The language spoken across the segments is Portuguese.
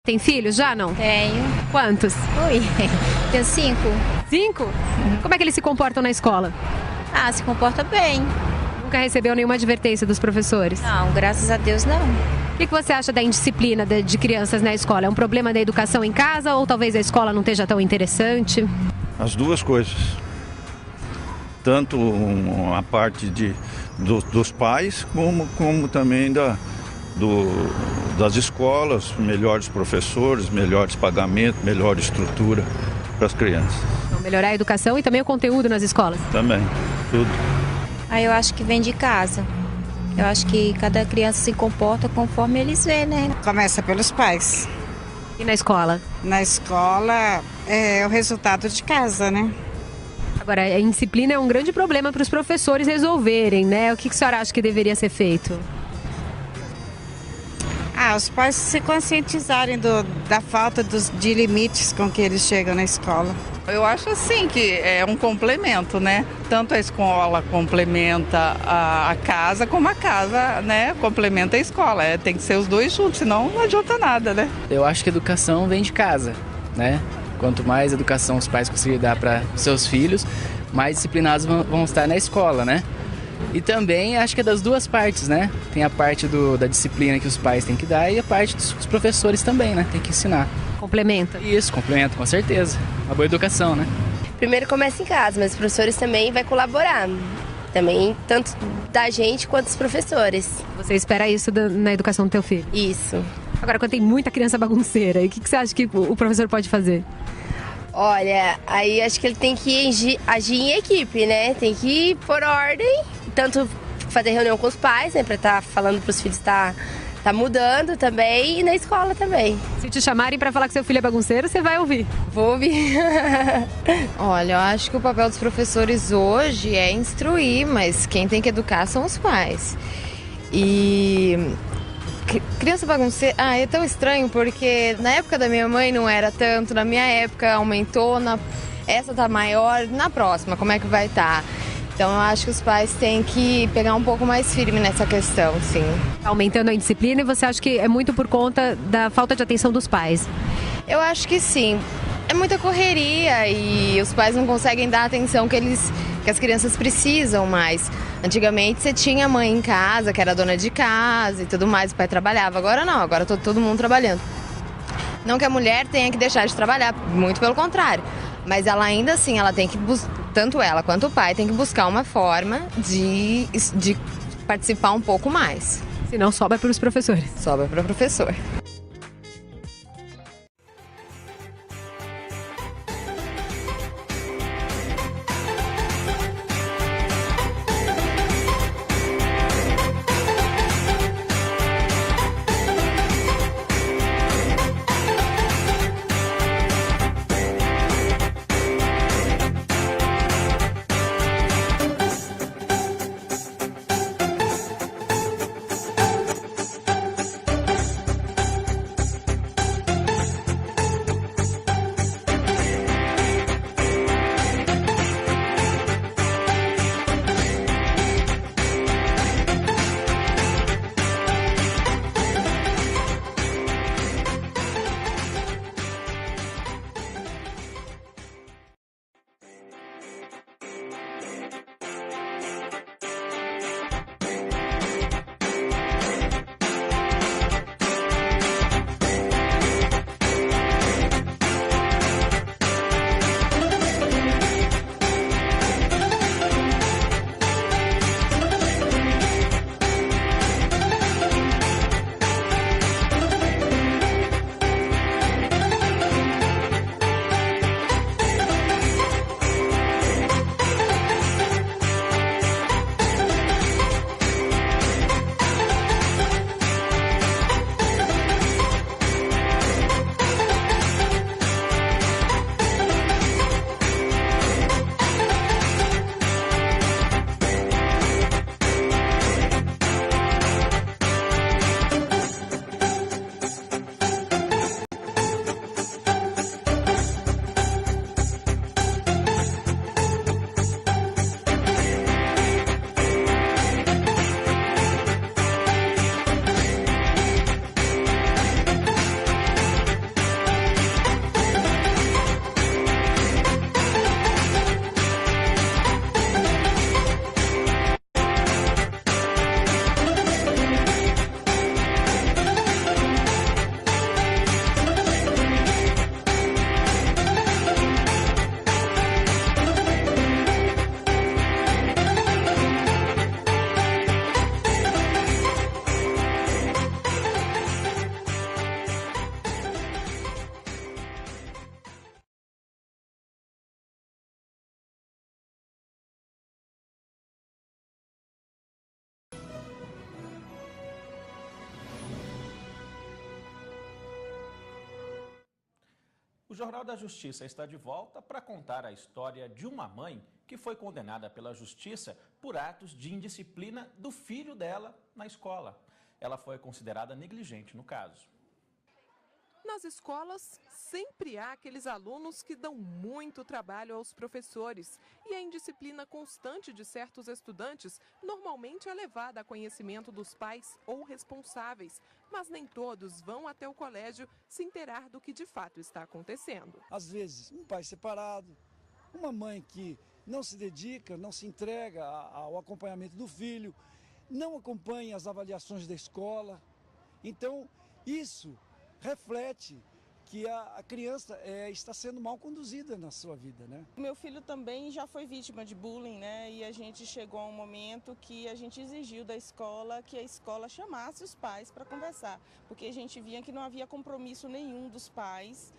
Tem filhos já, não? Tenho. Quantos? Oi. Tenho 5. 5? Como é que eles se comportam na escola? Ah, se comporta bem. Nunca recebeu nenhuma advertência dos professores? Não, graças a Deus não. O que você acha da indisciplina de crianças na escola? É um problema da educação em casa ou talvez a escola não esteja tão interessante? As duas coisas. Tanto a parte dos pais, como também das escolas, melhores professores, melhores pagamentos, melhor estrutura para as crianças. Então, melhorar a educação e também o conteúdo nas escolas? Também, tudo. Aí eu acho que vem de casa. Eu acho que cada criança se comporta conforme eles vê, né? Começa pelos pais. E na escola? Na escola é o resultado de casa, né? Agora, a indisciplina é um grande problema para os professores resolverem, né? O que a senhora acha que deveria ser feito? Os pais se conscientizarem da falta de limites com que eles chegam na escola. Eu acho assim que é um complemento, né? Tanto a escola complementa a casa, como a casa, né, complementa a escola. Tem que ser os dois juntos, senão não adianta nada, né? Eu acho que a educação vem de casa, né? Quanto mais educação os pais conseguirem dar para seus filhos, mais disciplinados vão estar na escola, né? E também acho que é das duas partes, né? Tem a parte da disciplina que os pais têm que dar e a parte dos professores também, né? Tem que ensinar. Complementa? Isso, complementa, com certeza. Uma boa educação, né? Primeiro começa em casa, mas os professores também vai colaborar. Também, tanto da gente quanto dos professores. Você espera isso na educação do teu filho? Isso. Agora, quando tem muita criança bagunceira, o que você acha que o professor pode fazer? Olha, aí acho que ele tem que agir em equipe, né? Tem que pôr ordem, tanto fazer reunião com os pais, né? Pra estar falando pros filhos tá mudando também, e na escola também. Se te chamarem para falar que seu filho é bagunceiro, você vai ouvir? Vou ouvir. Olha, eu acho que o papel dos professores hoje é instruir, mas quem tem que educar são os pais. E criança bagunceira, é tão estranho porque na época da minha mãe não era tanto, na minha época aumentou, essa tá maior, na próxima como é que vai estar? Então eu acho que os pais têm que pegar um pouco mais firme nessa questão, sim. Tá aumentando a indisciplina e você acha que é muito por conta da falta de atenção dos pais? Eu acho que sim. É muita correria e os pais não conseguem dar a atenção que as crianças precisam mais. Antigamente você tinha mãe em casa, que era dona de casa e tudo mais, o pai trabalhava. Agora não, agora tá todo mundo trabalhando. Não que a mulher tenha que deixar de trabalhar, muito pelo contrário. Mas ela ainda assim, ela tem que tanto ela quanto o pai tem que buscar uma forma de participar um pouco mais. Senão sobra para os professores. Sobra para o professor. Jornal da Justiça está de volta para contar a história de uma mãe que foi condenada pela Justiça por atos de indisciplina do filho dela na escola. Ela foi considerada negligente no caso. Nas escolas, sempre há aqueles alunos que dão muito trabalho aos professores. E a indisciplina constante de certos estudantes normalmente é levada a conhecimento dos pais ou responsáveis. Mas nem todos vão até o colégio se inteirar do que de fato está acontecendo. Às vezes, um pai separado, uma mãe que não se dedica, não se entrega ao acompanhamento do filho, não acompanha as avaliações da escola. Então, isso reflete que a criança está sendo mal conduzida na sua vida, né? Meu filho também já foi vítima de bullying, né? E a gente chegou a um momento que a gente exigiu da escola que a escola chamasse os pais para conversar, porque a gente via que não havia compromisso nenhum dos pais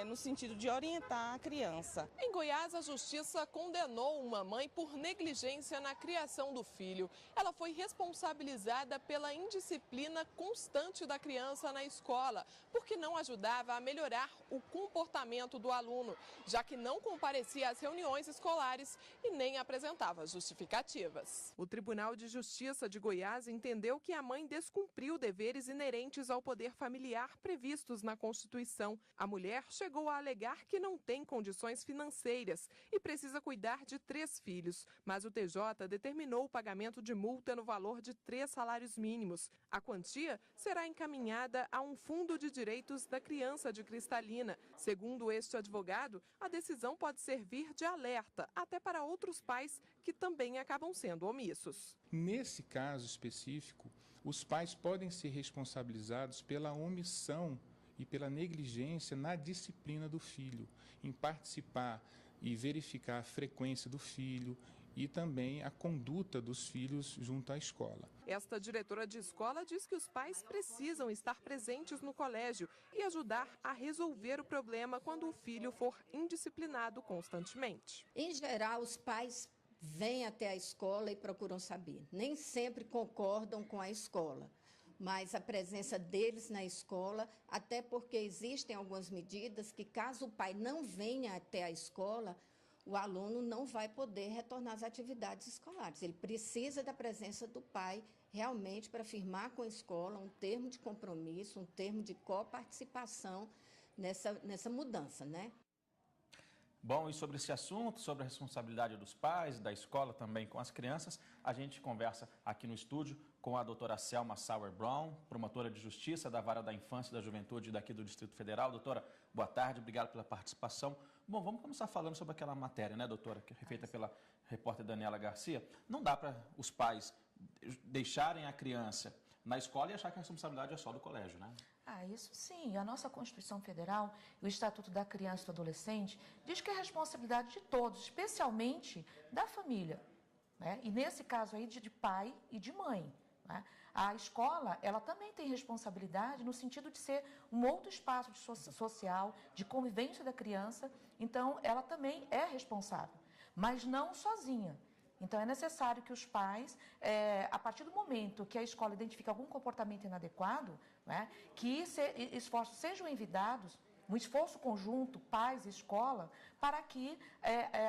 no sentido de orientar a criança. Em Goiás, a Justiça condenou uma mãe por negligência na criação do filho. Ela foi responsabilizada pela indisciplina constante da criança na escola, porque não ajudava a melhorar o comportamento do aluno, já que não comparecia às reuniões escolares e nem apresentava justificativas. O Tribunal de Justiça de Goiás entendeu que a mãe descumpriu deveres inerentes ao poder familiar previstos na Constituição. A mulher chegou a alegar que não tem condições financeiras e precisa cuidar de 3 filhos, mas o TJ determinou o pagamento de multa no valor de 3 salários mínimos. A quantia será encaminhada a um fundo de direitos da criança de Cristalina. Segundo este advogado, a decisão pode servir de alerta até para outros pais que também acabam sendo omissos. Nesse caso específico, os pais podem ser responsabilizados pela omissão e pela negligência na disciplina do filho, em participar e verificar a frequência do filho e também a conduta dos filhos junto à escola. Esta diretora de escola diz que os pais precisam estar presentes no colégio e ajudar a resolver o problema quando o filho for indisciplinado constantemente. Em geral, os pais vêm até a escola e procuram saber. Nem sempre concordam com a escola, mas a presença deles na escola, até porque existem algumas medidas que, caso o pai não venha até a escola, o aluno não vai poder retornar às atividades escolares. Ele precisa da presença do pai realmente para firmar com a escola um termo de compromisso, um termo de coparticipação nessa mudança, né? Bom, e sobre esse assunto, sobre a responsabilidade dos pais, da escola também com as crianças, a gente conversa aqui no estúdio com a doutora Selma Sauer Brown, promotora de justiça da Vara da Infância e da Juventude daqui do Distrito Federal. Doutora, boa tarde, obrigado pela participação. Bom, vamos começar falando sobre aquela matéria, né, doutora, que é feita pela repórter Daniela Garcia. Não dá para os pais deixarem a criança na escola e achar que a responsabilidade é só do colégio, né? Isso sim. A nossa Constituição Federal e o Estatuto da Criança e do Adolescente diz que é responsabilidade de todos, especialmente da família, né? E nesse caso aí de pai e de mãe, né? A escola, ela também tem responsabilidade no sentido de ser um outro espaço de social, de convivência da criança, então ela também é responsável, mas não sozinha. Então, é necessário que os pais, a partir do momento que a escola identifica algum comportamento inadequado, né, que esforços sejam envidados, um esforço conjunto, pais e escola, para que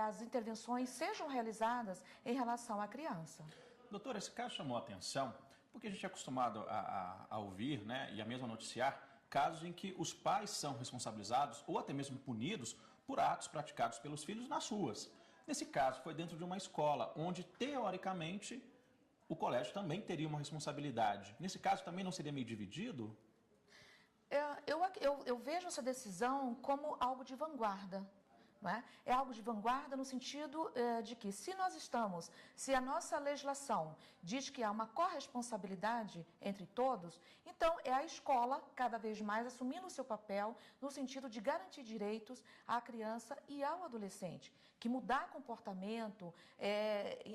as intervenções sejam realizadas em relação à criança. Doutora, esse caso chamou a atenção porque a gente é acostumado a ouvir, né, e a mesmo noticiar casos em que os pais são responsabilizados ou até mesmo punidos por atos praticados pelos filhos nas ruas. Nesse caso, foi dentro de uma escola, onde, teoricamente, o colégio também teria uma responsabilidade. Nesse caso, também não seria meio dividido? Eu vejo essa decisão como algo de vanguarda. Não é? É algo de vanguarda no sentido de que se a nossa legislação diz que há uma corresponsabilidade entre todos, então é a escola cada vez mais assumindo o seu papel no sentido de garantir direitos à criança e ao adolescente, que mudar comportamento,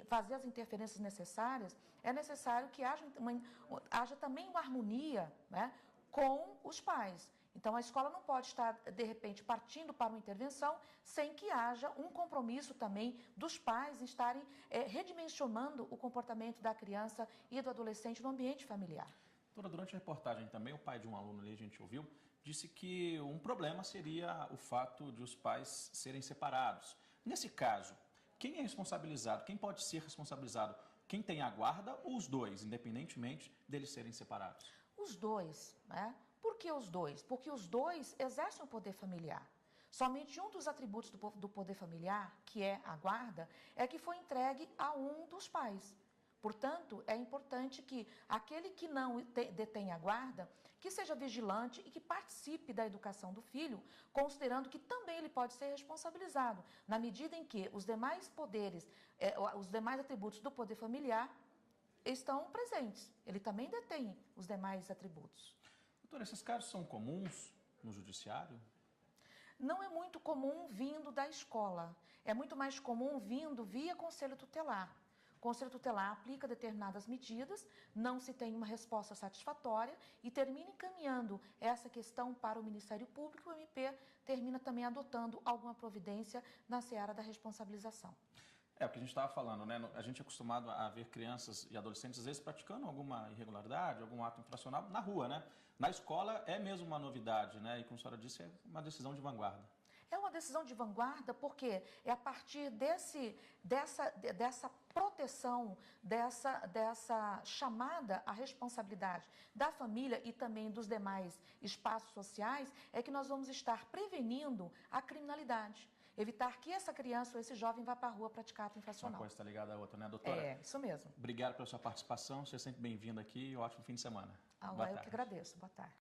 fazer as interferências necessárias, é necessário que haja também uma harmonia, né, com os pais. Então, a escola não pode estar, de repente, partindo para uma intervenção sem que haja um compromisso também dos pais em estarem redimensionando o comportamento da criança e do adolescente no ambiente familiar. Doutora, durante a reportagem também, o pai de um aluno ali, a gente ouviu, disse que um problema seria o fato de os pais serem separados. Nesse caso, quem é responsabilizado? Quem pode ser responsabilizado? Quem tem a guarda ou os dois, independentemente deles serem separados? Os dois, né? Por que os dois? Porque os dois exercem o poder familiar. Somente um dos atributos do poder familiar, que é a guarda, é que foi entregue a um dos pais. Portanto, é importante que aquele que não detém a guarda, que seja vigilante e que participe da educação do filho, considerando que também ele pode ser responsabilizado, na medida em que os demais poderes, os demais atributos do poder familiar estão presentes. Ele também detém os demais atributos. Doutora, esses casos são comuns no judiciário? Não é muito comum vindo da escola. É muito mais comum vindo via conselho tutelar. O conselho tutelar aplica determinadas medidas, não se tem uma resposta satisfatória e termina encaminhando essa questão para o Ministério Público. O MP termina também adotando alguma providência na seara da responsabilização. É o que a gente estava falando, né? A gente é acostumado a ver crianças e adolescentes, às vezes, praticando alguma irregularidade, algum ato infracional na rua, né? Na escola é mesmo uma novidade, né? E como a senhora disse, é uma decisão de vanguarda. É uma decisão de vanguarda porque é a partir dessa proteção, dessa chamada à responsabilidade da família e também dos demais espaços sociais, é que nós vamos estar prevenindo a criminalidade. Evitar que essa criança ou esse jovem vá para a rua praticar ato infracional. Uma coisa está ligada à outra, né, doutora? É, isso mesmo. Obrigado pela sua participação, seja sempre bem-vindo aqui e um ótimo fim de semana. Eu que agradeço. Boa tarde.